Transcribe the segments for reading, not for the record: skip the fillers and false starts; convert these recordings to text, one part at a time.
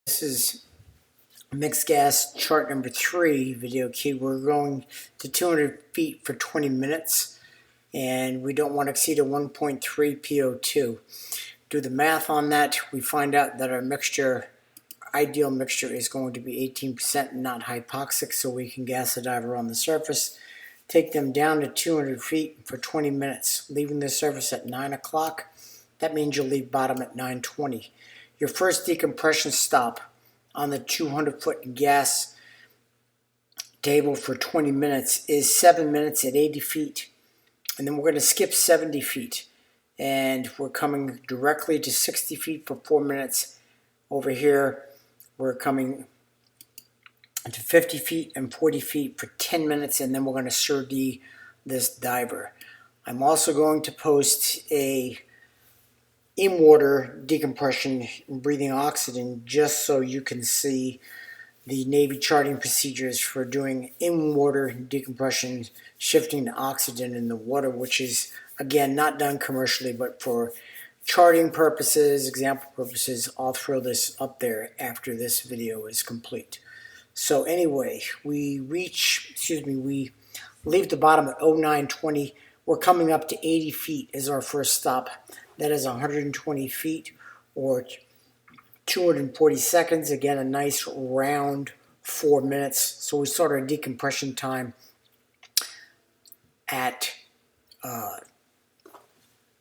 This is mixed gas chart number 3 video key. We're going to 200 feet for 20 minutes and we don't want to exceed a 1.3 PO2. Do the math on that, we find out that our mixture, ideal mixture, is going to be 18% and not hypoxic, so we can gas the diver on the surface. Take them down to 200 feet for 20 minutes, leaving the surface at 9 o'clock. That means you'll leave bottom at 9:20. Your first decompression stop on the 200-foot gas table for 20 minutes is 7 minutes at 80 feet. And then we're going to skip 70 feet. And we're coming directly to 60 feet for 4 minutes. Over here, we're coming to 50 feet and 40 feet for 10 minutes. And then we're going to sur-D this diver. I'm also going to post a in-water decompression and breathing oxygen just so you can see the Navy charting procedures for doing in-water decompression, shifting to oxygen in the water, which is, again, not done commercially, but for charting purposes, example purposes. I'll throw this up there after this video is complete. So anyway, we leave the bottom at 0920. We're coming up to 80 feet as our first stop. That is 120 feet or 240 seconds. Again, a nice round 4 minutes. So we start our decompression time at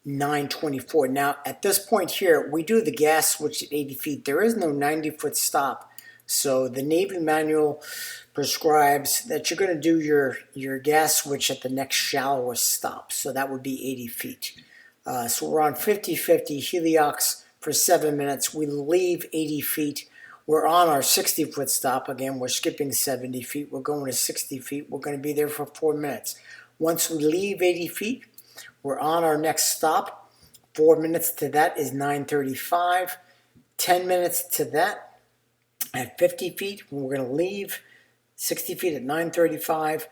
9:24. Now, at this point here, we do the gas switch at 80 feet. There is no 90-foot stop. So the Navy manual prescribes that you're going to do your gas switch at the next shallowest stop. So that would be 80 feet. So we're on 50-50 heliox for 7 minutes. We leave 80 feet. We're on our 60-foot stop. Again, we're skipping 70 feet. We're going to 60 feet. We're going to be there for 4 minutes. Once we leave 80 feet, we're on our next stop. 4 minutes to that is 9:35. 10 minutes to that at 50 feet. We're going to leave 60 feet at 9:35.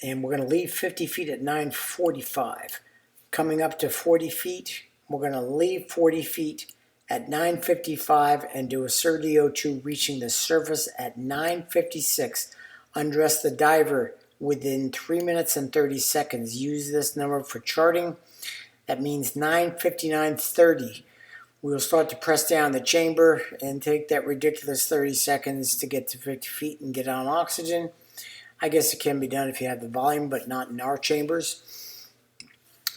And we're going to leave 50 feet at 9:45. Coming up to 40 feet, we're going to leave 40 feet at 9:55 and do a sur-DO2 reaching the surface at 9:56. Undress the diver within 3 minutes and 30 seconds. Use this number for charting. That means 9:59:30. We'll start to press down the chamber and take that ridiculous 30 seconds to get to 50 feet and get on oxygen. I guess it can be done if you have the volume, but not in our chambers.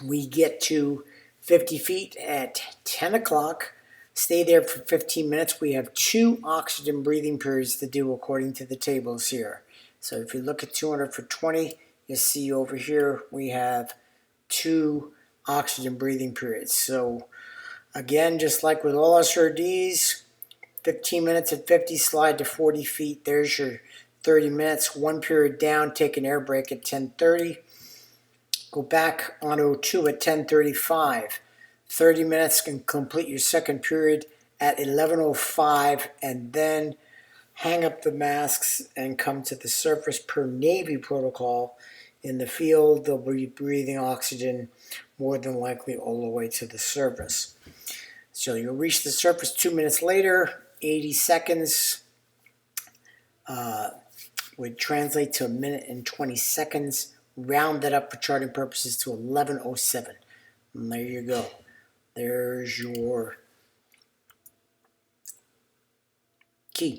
We get to 50 feet at 10 o'clock. Stay there for 15 minutes. We have 2 oxygen breathing periods to do according to the tables here. So if you look at 200 for 20, you see over here we have 2 oxygen breathing periods. So again, just like with all our sur-Ds, 15 minutes at 50, slide to 40 feet. There's your 30 minutes. 1 period down, take an air break at 10:30. Go back on O2 at 10:35. 30 minutes can complete your second period at 11:05, and then hang up the masks and come to the surface per Navy protocol. In the field, they'll be breathing oxygen more than likely all the way to the surface. So you'll reach the surface 2 minutes later. 80 seconds would translate to 1 minute and 20 seconds. Round that up for charting purposes to 11:07. And there you go. There's your key.